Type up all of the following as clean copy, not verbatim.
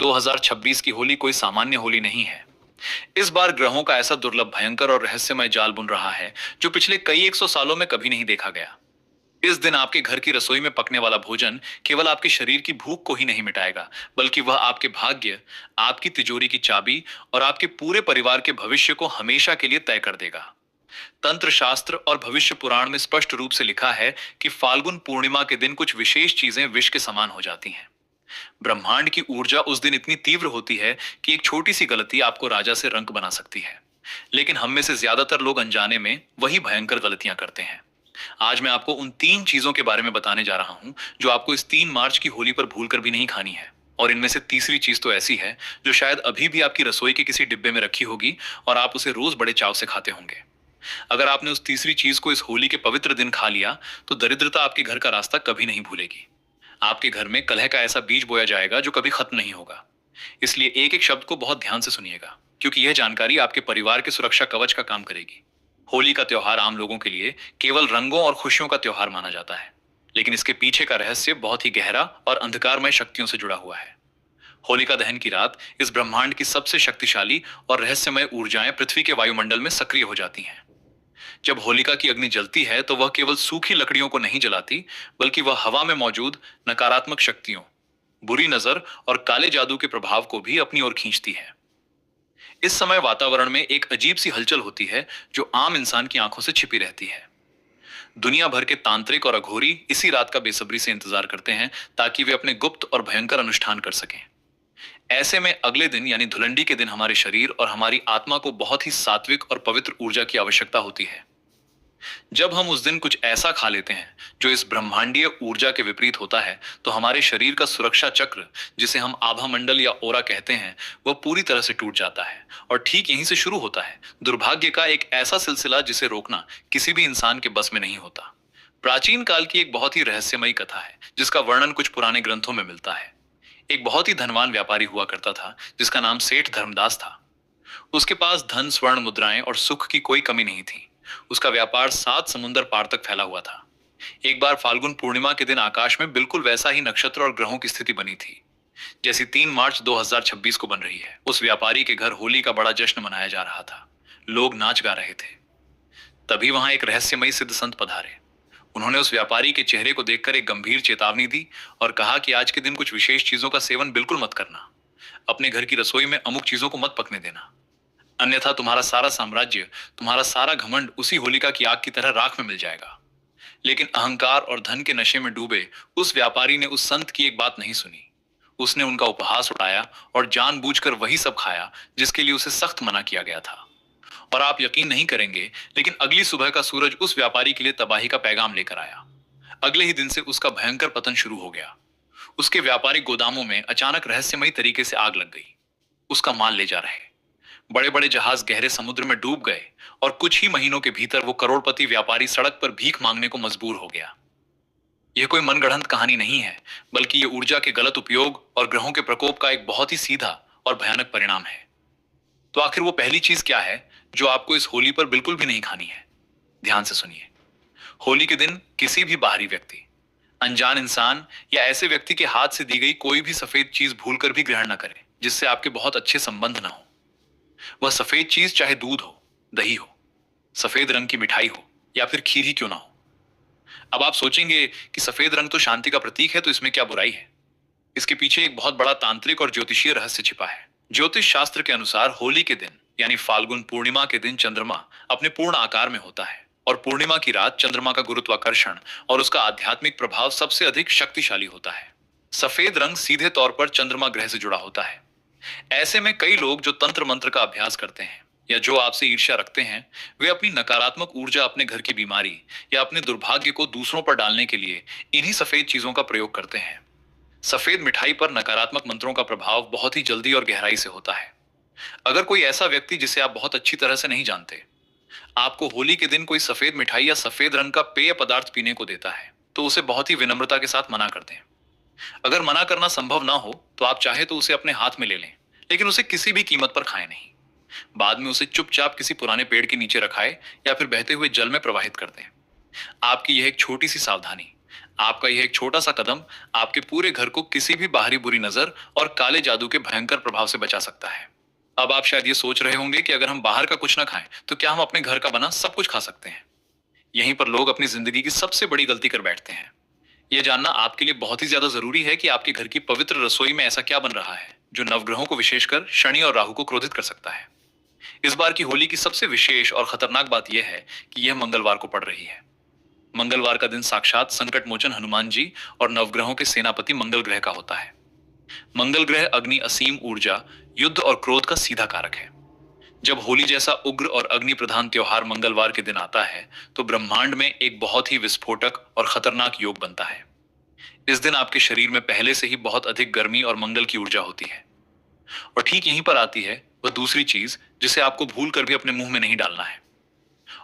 2026 की होली कोई सामान्य होली नहीं है। इस बार ग्रहों का ऐसा दुर्लभ, भयंकर और रहस्यमय जाल बुन रहा है जो पिछले कई 100 सालों में कभी नहीं देखा गया। इस दिन आपके घर की रसोई में पकने वाला भोजन केवल आपके शरीर की भूख को ही नहीं मिटाएगा, बल्कि वह आपके भाग्य, आपकी तिजोरी की चाबी और आपके पूरे परिवार के भविष्य को हमेशा के लिए तय कर देगा। तंत्र शास्त्र और भविष्य पुराण में स्पष्ट रूप से लिखा है कि फाल्गुन पूर्णिमा के दिन कुछ विशेष चीजें विष के समान हो जाती हैं। ब्रह्मांड की ऊर्जा उस दिन इतनी तीव्र होती है कि एक छोटी सी गलती आपको राजा से रंक बना सकती है। लेकिन हम में से ज्यादातर लोग अनजाने में वही भयंकर गलतियां करते हैं। आज मैं आपको उन 3 चीजों के बारे में बताने जा रहा हूं जो आपको इस 3 मार्च की होली पर भूलकर भी नहीं खानी है। और इनमें से तीसरी चीज तो ऐसी है जो शायद अभी भी आपकी रसोई के किसी डिब्बे में रखी होगी और आप उसे रोज बड़े चाव से खाते होंगे। अगर आपने उस तीसरी चीज को इस होली के पवित्र दिन खा लिया तो दरिद्रता आपके घर का रास्ता कभी नहीं भूलेगी। आपके घर में कलह का ऐसा बीज बोया जाएगा जो कभी खत्म नहीं होगा। इसलिए एक एक शब्द को बहुत ध्यान से सुनिएगा, क्योंकि यह जानकारी आपके परिवार के सुरक्षा कवच का काम करेगी। होली का त्योहार आम लोगों के लिए केवल रंगों और खुशियों का त्योहार माना जाता है, लेकिन इसके पीछे का रहस्य बहुत ही गहरा और अंधकारमय शक्तियों से जुड़ा हुआ है। होलिका दहन की रात इस ब्रह्मांड की सबसे शक्तिशाली और रहस्यमय ऊर्जाएं पृथ्वी के वायुमंडल में सक्रिय हो जाती हैं। जब होलिका की अग्नि जलती है तो वह केवल सूखी लकड़ियों को नहीं जलाती, बल्कि वह हवा में मौजूद नकारात्मक शक्तियों, बुरी नजर और काले जादू के प्रभाव को भी अपनी ओर खींचती है। इस समय वातावरण में एक अजीब सी हलचल होती है जो आम इंसान की आंखों से छिपी रहती है। दुनिया भर के तांत्रिक और अघोरी इसी रात का बेसब्री से इंतजार करते हैं ताकि वे अपने गुप्त और भयंकर अनुष्ठान कर सकें। ऐसे में अगले दिन यानी धुलंडी के दिन हमारे शरीर और हमारी आत्मा को बहुत ही सात्विक और पवित्र ऊर्जा की आवश्यकता होती है। जब हम उस दिन कुछ ऐसा खा लेते हैं जो इस ब्रह्मांडीय ऊर्जा के विपरीत होता है, तो हमारे शरीर का सुरक्षा चक्र, जिसे हम आभा मंडल या ओरा कहते हैं, वह पूरी तरह से टूट जाता है। और ठीक यहीं से शुरू होता है दुर्भाग्य का एक ऐसा सिलसिला जिसे रोकना किसी भी इंसान के बस में नहीं होता। प्राचीन काल की एक बहुत ही रहस्यमयी कथा है जिसका वर्णन कुछ पुराने ग्रंथों में मिलता है। एक बहुत ही धनवान व्यापारी हुआ करता था जिसका नाम सेठ धर्मदास था। उसके पास धन, स्वर्ण मुद्राएं और सुख की कोई कमी नहीं थी। उसका व्यापार 7 समुंदर पार तक फैला हुआ था। एक बार फाल्गुन पूर्णिमा के दिन आकाश में बिल्कुल वैसा ही नक्षत्र और ग्रहों की स्थिति बनी थी जैसी 3 मार्च 2026 को बन रही है। उस व्यापारी के घर होली का बड़ा जश्न मनाया जा रहा था। लोग नाच गा रहे थे। तभी वहां एक रहस्यमयी सिद्ध संत पधारे। उन्होंने उस व्यापारी के चेहरे को देखकर एक गंभीर चेतावनी दी और कहा कि आज के दिन कुछ विशेष चीजों का सेवन बिल्कुल मत करना। अपने घर की रसोई में अमुक चीजों को मत पकने देना, अन्यथा तुम्हारा सारा साम्राज्य, तुम्हारा सारा घमंड उसी होलिका की आग की तरह राख में मिल जाएगा। लेकिन अहंकार और धन के नशे में डूबे उस व्यापारी ने उस संत की एक बात नहीं सुनी। उसने उनका उपहास उड़ाया और जानबूझकर वही सब खाया जिसके लिए उसे सख्त मना किया गया था। और आप यकीन नहीं करेंगे, लेकिन अगली सुबह का सूरज उस व्यापारी के लिए तबाही का पैगाम लेकर आया। अगले ही दिन से उसका भयंकर पतन शुरू हो गया। उसके व्यापारिक गोदामों में अचानक रहस्यमयी तरीके से आग लग गई। उसका माल ले जा रहे बड़े बड़े जहाज गहरे समुद्र में डूब गए और कुछ ही महीनों के भीतर वो करोड़पति व्यापारी सड़क पर भीख मांगने को मजबूर हो गया। यह कोई मनगढ़ंत कहानी नहीं है, बल्कि यह ऊर्जा के गलत उपयोग और ग्रहों के प्रकोप का एक बहुत ही सीधा और भयानक परिणाम है। तो आखिर वो पहली चीज क्या है जो आपको इस होली पर बिल्कुल भी नहीं खानी है? ध्यान से सुनिए। होली के दिन किसी भी बाहरी व्यक्ति, अनजान इंसान या ऐसे व्यक्ति के हाथ से दी गई कोई भी सफेद चीज भूलकर भी ग्रहण न करें जिससे आपके बहुत अच्छे संबंध ना हो। वह सफेद चीज चाहे दूध हो, दही हो, सफेद रंग की मिठाई हो या फिर खीर ही क्यों ना हो। अब आप सोचेंगे कि सफेद रंग तो शांति का प्रतीक है, तो इसमें क्या बुराई है? इसके पीछे एक बहुत बड़ा तांत्रिक और ज्योतिषीय रहस्य छिपा है। ज्योतिष शास्त्र के अनुसार होली के दिन यानी फाल्गुन पूर्णिमा के दिन चंद्रमा अपने पूर्ण आकार में होता है और पूर्णिमा की रात चंद्रमा का गुरुत्वाकर्षण और उसका आध्यात्मिक प्रभाव सबसे अधिक शक्तिशाली होता है। सफेद रंग सीधे तौर पर चंद्रमा ग्रह से जुड़ा होता है। ऐसे में कई लोग जो तंत्र मंत्र का अभ्यास करते हैं या जो आपसे ईर्ष्या रखते हैं, वे अपनी नकारात्मक ऊर्जा अपने घर की बीमारी या अपने दुर्भाग्य को दूसरों पर डालने के लिए इन्हीं सफेद चीजों का प्रयोग करते हैं। सफेद मिठाई पर नकारात्मक मंत्रों का प्रभाव बहुत ही जल्दी और गहराई से होता है। अगर कोई ऐसा व्यक्ति जिसे आप बहुत अच्छी तरह से नहीं जानते आपको होली के दिन कोई सफेद मिठाई या सफेद रंग का पेय पदार्थ पीने को देता है, तो उसे बहुत ही विनम्रता के साथ मना कर दें। अगर मना करना संभव ना हो तो आप चाहे तो उसे अपने हाथ में ले लें, लेकिन उसे किसी भी कीमत पर खाएं नहीं। बाद में उसे चुपचाप किसी पुराने पेड़ के नीचे रखाए या फिर बहते हुए जल में प्रवाहित कर दें। आपकी यह एक छोटी सी सावधानी आपका यह एक छोटा सा कदम आपके पूरे घर को किसी भी बाहरी बुरी नजर और काले जादू के भयंकर प्रभाव से बचा सकता है। अब आप शायद ये सोच रहे होंगे कि अगर हम बाहर का कुछ ना खाएं तो क्या हम अपने घर का बना सब कुछ खा सकते हैं। यहीं पर लोग अपनी जिंदगी की सबसे बड़ी गलती कर बैठते हैं। यह जानना आपके लिए बहुत ही ज्यादा जरूरी है कि आपके घर की पवित्र रसोई में ऐसा क्या बन रहा है जो नवग्रहों को, विशेषकर शनि और राहु को क्रोधित कर सकता है। इस बार की होली की सबसे विशेष और खतरनाक बात यह है कि यह मंगलवार को पड़ रही है। मंगलवार का दिन साक्षात संकट मोचन हनुमान जी और नवग्रहों के सेनापति मंगल ग्रह का होता है। मंगल ग्रह अग्नि, असीम ऊर्जा, युद्ध और क्रोध का सीधा कारक है। जब होली जैसा उग्र और अग्नि प्रधान त्योहार मंगलवार के दिन आता है तो ब्रह्मांड में एक बहुत ही विस्फोटक और खतरनाक योग बनता है। इस दिन आपके शरीर में पहले से ही बहुत अधिक गर्मी और मंगल की ऊर्जा होती है। और ठीक यहीं पर आती है वह दूसरी चीज जिसे आपको भूल कर भी अपने मुंह में नहीं डालना है।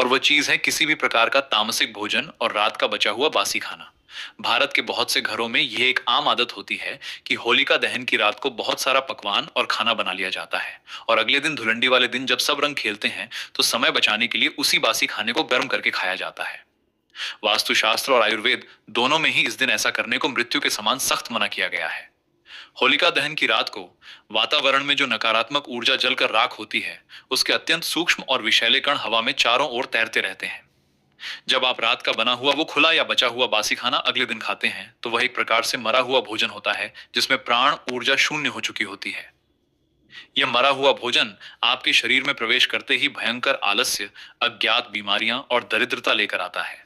और वह चीज है किसी भी प्रकार का तामसिक भोजन और रात का बचा हुआ बासी खाना। भारत के बहुत से घरों में यह एक आम आदत होती है कि होलिका दहन की रात को बहुत सारा पकवान और खाना बना लिया जाता है और अगले दिन धुलंडी वाले दिन जब सब रंग खेलते हैं तो समय बचाने के लिए उसी बासी खाने को गर्म करके खाया जाता है। वास्तुशास्त्र और आयुर्वेद दोनों में ही इस दिन ऐसा करने को मृत्यु के समान सख्त मना किया गया है। होलिका दहन की रात को वातावरण में जो नकारात्मक ऊर्जा जलकर राख होती है उसके अत्यंत सूक्ष्म और विषैले कण हवा में चारों ओर तैरते रहते हैं। जब आप रात का बना हुआ वो खुला या बचा हुआ बासी खाना अगले दिन खाते हैं तो वह एक प्रकार से मरा हुआ भोजन होता है जिसमें प्राण ऊर्जा शून्य हो चुकी होती है। यह मरा हुआ भोजन आपके शरीर में प्रवेश करते ही भयंकर आलस्य, अज्ञात बीमारियां और दरिद्रता लेकर आता है।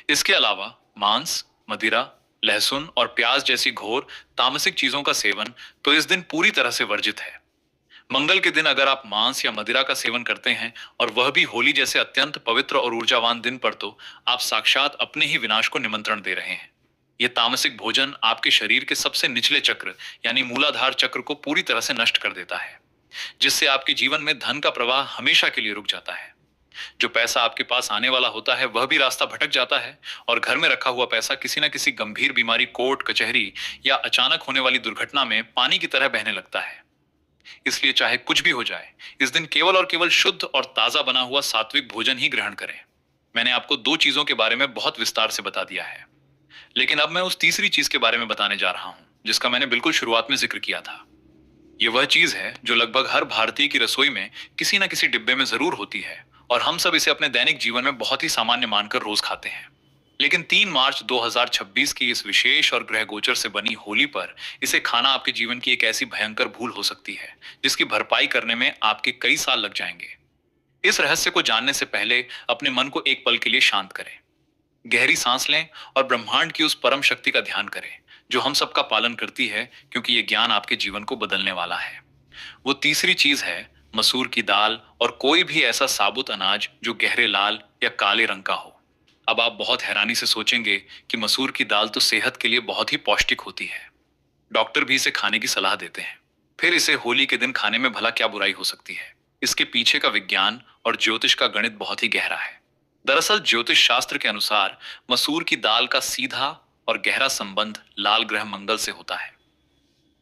इसके अलावा मांस, मदिरा, लहसुन और प्याज जैसी घोर तामसिक चीजों का सेवन तो इस दिन पूरी तरह से वर्जित है। मंगल के दिन अगर आप मांस या मदिरा का सेवन करते हैं और वह भी होली जैसे अत्यंत पवित्र और ऊर्जावान दिन पर तो आप साक्षात अपने ही विनाश को निमंत्रण दे रहे हैं। यह तामसिक भोजन आपके शरीर के सबसे निचले चक्र यानी मूलाधार चक्र को पूरी तरह से नष्ट कर देता है, जिससे आपके जीवन में धन का प्रवाह हमेशा के लिए रुक जाता है। जो पैसा आपके पास आने वाला होता है वह भी रास्ता भटक जाता है और घर में रखा हुआ पैसा किसी न किसी गंभीर बीमारी, कोर्ट कचहरी या अचानक होने वाली दुर्घटना में पानी की तरह बहने लगता है। इसलिए चाहे कुछ भी हो जाए, इस दिन केवल और केवल शुद्ध और ताजा बना हुआ सात्विक भोजन ही ग्रहण करें। मैंने आपको दो चीजों के बारे में बहुत विस्तार से बता दिया है, लेकिन अब मैं उस तीसरी चीज के बारे में बताने जा रहा हूं जिसका मैंने बिल्कुल शुरुआत में जिक्र किया था। यह वह चीज है जो लगभग हर भारतीय की रसोई में किसी न किसी डिब्बे में जरूर होती है और हम सब इसे अपने दैनिक जीवन में बहुत ही सामान्य मानकर रोज खाते हैं। लेकिन 3 मार्च 2026 की इस विशेष और ग्रह गोचर से बनी होली पर इसे खाना आपके जीवन की एक ऐसी भयंकर भूल हो सकती है जिसकी भरपाई करने में आपके कई साल लग जाएंगे। इस रहस्य को जानने से पहले अपने मन को एक पल के लिए शांत करें, गहरी सांस लें और ब्रह्मांड की उस परम शक्ति का ध्यान करें जो हम सबका पालन करती है, क्योंकि यह ज्ञान आपके जीवन को बदलने वाला है। वो तीसरी चीज है मसूर की दाल और कोई भी ऐसा साबुत अनाज जो गहरे लाल या काले रंग का हो। अब आप बहुत हैरानी से सोचेंगे कि मसूर की दाल तो सेहत के लिए बहुत ही पौष्टिक होती है, डॉक्टर भी इसे खाने की सलाह देते हैं, फिर इसे होली के दिन खाने में भला क्या बुराई हो सकती है। इसके पीछे का विज्ञान और ज्योतिष का गणित बहुत ही गहरा है। दरअसल ज्योतिष शास्त्र के अनुसार मसूर की दाल का सीधा और गहरा संबंध लाल ग्रह मंगल से होता है।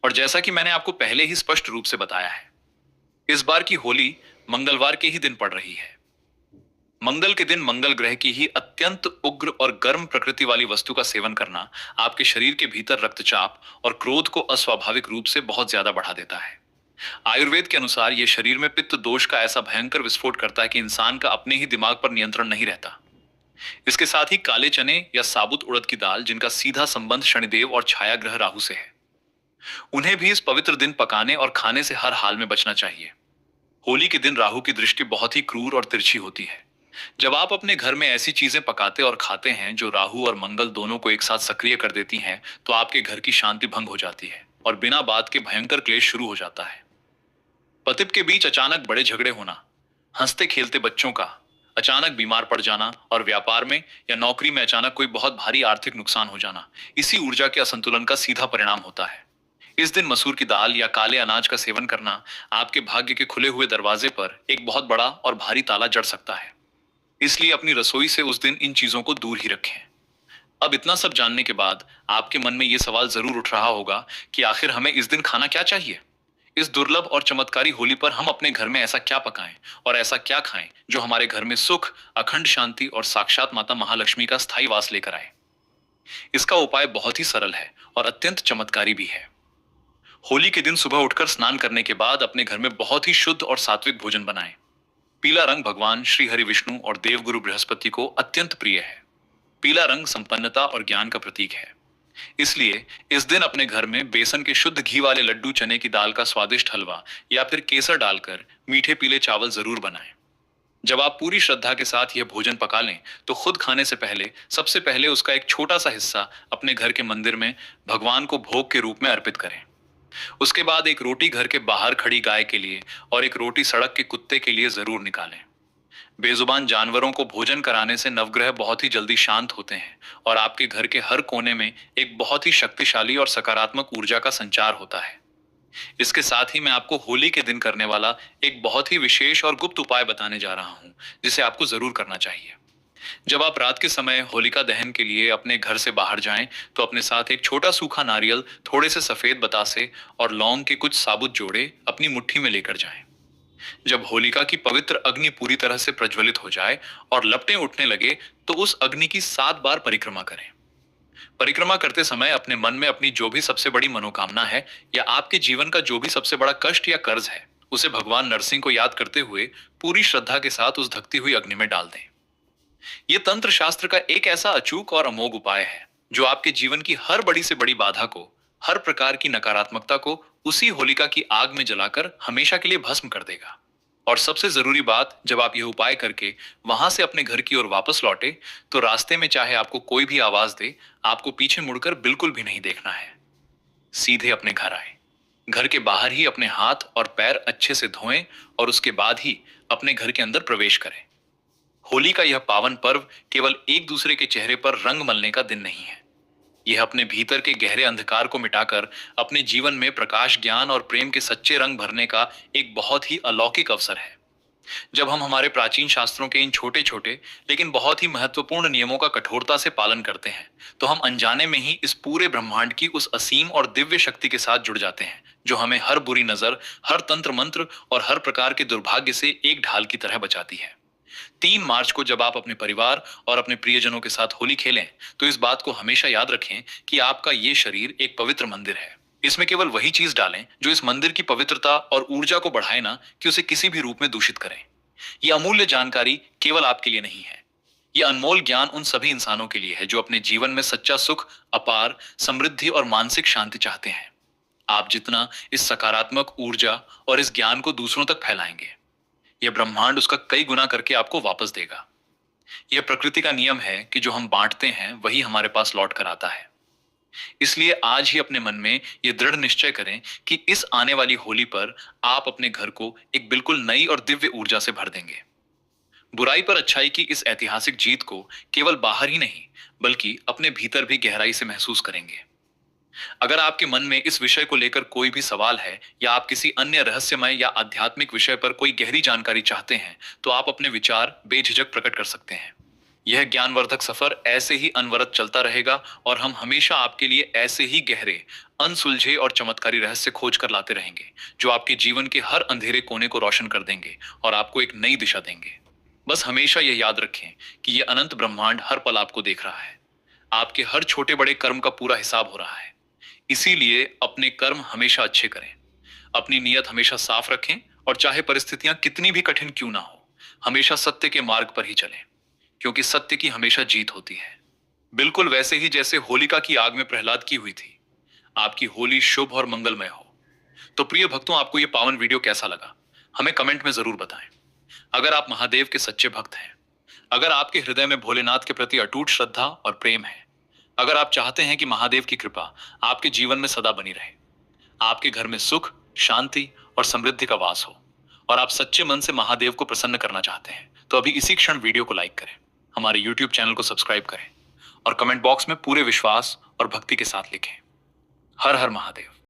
और जैसा कि मैंने आपको पहले ही स्पष्ट रूप से बताया है, इस बार की होली मंगलवार के ही दिन पड़ रही है। मंगल के दिन मंगल ग्रह की ही अत्यंत उग्र और गर्म प्रकृति वाली वस्तु का सेवन करना आपके शरीर के भीतर रक्तचाप और क्रोध को अस्वाभाविक रूप से बहुत ज्यादा बढ़ा देता है। आयुर्वेद के अनुसार यह शरीर में पित्त दोष का ऐसा भयंकर विस्फोट करता है कि इंसान का अपने ही दिमाग पर नियंत्रण नहीं रहता। इसके साथ ही काले चने या साबुत उड़द की दाल, जिनका सीधा संबंध शनिदेव और छाया ग्रह राहु से है, उन्हें भी इस पवित्र दिन पकाने और खाने से हर हाल में बचना चाहिए। होली के दिन राहु की दृष्टि बहुत ही क्रूर और तिरछी होती है। जब आप अपने घर में ऐसी चीजें पकाते और खाते हैं जो राहु और मंगल दोनों को एक साथ सक्रिय कर देती हैं, तो आपके घर की शांति भंग हो जाती है और बिना बात के भयंकर क्लेश शुरू हो जाता है। पति के बीच अचानक बड़े झगड़े होना, हंसते खेलते बच्चों का अचानक बीमार पड़ जाना और व्यापार में या नौकरी में अचानक कोई बहुत भारी आर्थिक नुकसान हो जाना, इसी ऊर्जा के असंतुलन का सीधा परिणाम होता है। इस दिन मसूर की दाल या काले अनाज का सेवन करना आपके भाग्य के खुले हुए दरवाजे पर एक बहुत बड़ा और भारी ताला जड़ सकता है। इसलिए अपनी रसोई से उस दिन इन चीजों को दूर ही रखें। अब इतना सब जानने के बाद आपके मन में यह सवाल जरूर उठ रहा होगा कि आखिर हमें इस दिन खाना क्या चाहिए। इस दुर्लभ और चमत्कारी होली पर हम अपने घर में ऐसा क्या पकाएं और ऐसा क्या खाएं जो हमारे घर में सुख, अखंड शांति और साक्षात माता महालक्ष्मी का स्थायी वास लेकर आए। इसका उपाय बहुत ही सरल है और अत्यंत चमत्कारी भी है। होली के दिन सुबह उठकर स्नान करने के बाद अपने घर में बहुत ही शुद्ध और सात्विक भोजन बनाएं। पीला रंग भगवान श्री हरि विष्णु और देवगुरु बृहस्पति को अत्यंत प्रिय है। पीला रंग संपन्नता और ज्ञान का प्रतीक है। इसलिए इस दिन अपने घर में बेसन के शुद्ध घी वाले लड्डू, चने की दाल का स्वादिष्ट हलवा या फिर केसर डालकर मीठे पीले चावल जरूर बनाएं। जब आप पूरी श्रद्धा के साथ यह भोजन पका लें तो खुद खाने से पहले सबसे पहले उसका एक छोटा सा हिस्सा अपने घर के मंदिर में भगवान को भोग के रूप में अर्पित करें। उसके बाद एक रोटी घर के बाहर खड़ी गाय के लिए और एक रोटी सड़क के कुत्ते के लिए जरूर निकालें। बेजुबान जानवरों को भोजन कराने से नवग्रह बहुत ही जल्दी शांत होते हैं और आपके घर के हर कोने में एक बहुत ही शक्तिशाली और सकारात्मक ऊर्जा का संचार होता है। इसके साथ ही मैं आपको होली के दिन करने वाला एक बहुत ही विशेष और गुप्त उपाय बताने जा रहा हूं, जिसे आपको जरूर करना चाहिए। जब आप रात के समय होलिका दहन के लिए अपने घर से बाहर जाएं, तो अपने साथ एक छोटा सूखा नारियल, थोड़े से सफेद बतासे और लौंग के कुछ साबुत जोड़े अपनी मुट्ठी में लेकर जाएं। जब होलिका की पवित्र अग्नि पूरी तरह से प्रज्वलित हो जाए और लपटें उठने लगे, तो उस अग्नि की 7 बार परिक्रमा करें। परिक्रमा करते समय अपने मन में अपनी जो भी सबसे बड़ी मनोकामना है या आपके जीवन का जो भी सबसे बड़ा कष्ट या कर्ज है, उसे भगवान नरसिंह को याद करते हुए पूरी श्रद्धा के साथ उस धकती हुई अग्नि में डाल दें। यह तंत्र शास्त्र का एक ऐसा अचूक और अमोघ उपाय है जो आपके जीवन की हर बड़ी से बड़ी बाधा को, हर प्रकार की नकारात्मकता को उसी होलिका की आग में जलाकर हमेशा के लिए भस्म कर देगा। और सबसे जरूरी बात, जब आप यह उपाय करके वहां से अपने घर की ओर वापस लौटे, तो रास्ते में चाहे आपको कोई भी आवाज दे, आपको पीछे मुड़कर बिल्कुल भी नहीं देखना है। सीधे अपने घर आए। घर के बाहर ही अपने हाथ और पैर अच्छे से धोएं और उसके बाद ही अपने घर के अंदर प्रवेश करें। होली का यह पावन पर्व केवल एक दूसरे के चेहरे पर रंग मलने का दिन नहीं है। यह अपने भीतर के गहरे अंधकार को मिटाकर अपने जीवन में प्रकाश, ज्ञान और प्रेम के सच्चे रंग भरने का एक बहुत ही अलौकिक अवसर है। जब हम हमारे प्राचीन शास्त्रों के इन छोटे छोटे लेकिन बहुत ही महत्वपूर्ण नियमों का कठोरता से पालन करते हैं, तो हम अनजाने में ही इस पूरे ब्रह्मांड की उस असीम और दिव्य शक्ति के साथ जुड़ जाते हैं, जो हमें हर बुरी नजर, हर तंत्र मंत्र और हर प्रकार के दुर्भाग्य से एक ढाल की तरह बचाती है। 3 मार्च को जब आप अपने परिवार और अपने प्रियजनों के साथ होली खेलें, तो इस बात को हमेशा याद रखें कि आपका ये शरीर एक पवित्र मंदिर है। इसमें केवल वही चीज डालें जो इस मंदिर की पवित्रता और ऊर्जा को बढ़ाए, ना कि उसे किसी भी रूप में दूषित करें। यह अमूल्य जानकारी केवल आपके लिए नहीं है। यह अनमोल ज्ञान उन सभी इंसानों के लिए है जो अपने जीवन में सच्चा सुख, अपार समृद्धि और मानसिक शांति चाहते हैं। आप जितना इस सकारात्मक ऊर्जा और इस ज्ञान को दूसरों तक फैलाएंगे, यह ब्रह्मांड उसका कई गुना करके आपको वापस देगा। यह प्रकृति का नियम है कि जो हम बांटते हैं वही हमारे पास लौट कर आता है। इसलिए आज ही अपने मन में यह दृढ़ निश्चय करें कि इस आने वाली होली पर आप अपने घर को एक बिल्कुल नई और दिव्य ऊर्जा से भर देंगे। बुराई पर अच्छाई की इस ऐतिहासिक जीत को केवल बाहर ही नहीं, बल्कि अपने भीतर भी गहराई से महसूस करेंगे। अगर आपके मन में इस विषय को लेकर कोई भी सवाल है या आप किसी अन्य रहस्यमय या आध्यात्मिक विषय पर कोई गहरी जानकारी चाहते हैं, तो आप अपने विचार बेझिझक प्रकट कर सकते हैं। यह ज्ञानवर्धक सफर ऐसे ही अनवरत चलता रहेगा और हम हमेशा आपके लिए ऐसे ही गहरे, अनसुलझे और चमत्कारी रहस्य खोज कर लाते रहेंगे, जो आपके जीवन के हर अंधेरे कोने को रोशन कर देंगे और आपको एक नई दिशा देंगे। बस हमेशा यह याद रखें कि यह अनंत ब्रह्मांड हर पल आपको देख रहा है। आपके हर छोटे बड़े कर्म का पूरा हिसाब हो रहा है। इसीलिए अपने कर्म हमेशा अच्छे करें, अपनी नीयत हमेशा साफ रखें और चाहे परिस्थितियां कितनी भी कठिन क्यों ना हो, हमेशा सत्य के मार्ग पर ही चलें, क्योंकि सत्य की हमेशा जीत होती है। बिल्कुल वैसे ही जैसे होलिका की आग में प्रहलाद की हुई थी। आपकी होली शुभ और मंगलमय हो। तो प्रिय भक्तों, आपको यह पावन वीडियो कैसा लगा, हमें कमेंट में जरूर बताएं। अगर आप महादेव के सच्चे भक्त हैं, अगर आपके हृदय में भोलेनाथ के प्रति अटूट श्रद्धा और प्रेम है, अगर आप चाहते हैं कि महादेव की कृपा आपके जीवन में सदा बनी रहे, आपके घर में सुख, शांति और समृद्धि का वास हो, और आप सच्चे मन से महादेव को प्रसन्न करना चाहते हैं, तो अभी इसी क्षण वीडियो को लाइक करें, हमारे YouTube चैनल को सब्सक्राइब करें और कमेंट बॉक्स में पूरे विश्वास और भक्ति के साथ लिखें, हर हर महादेव।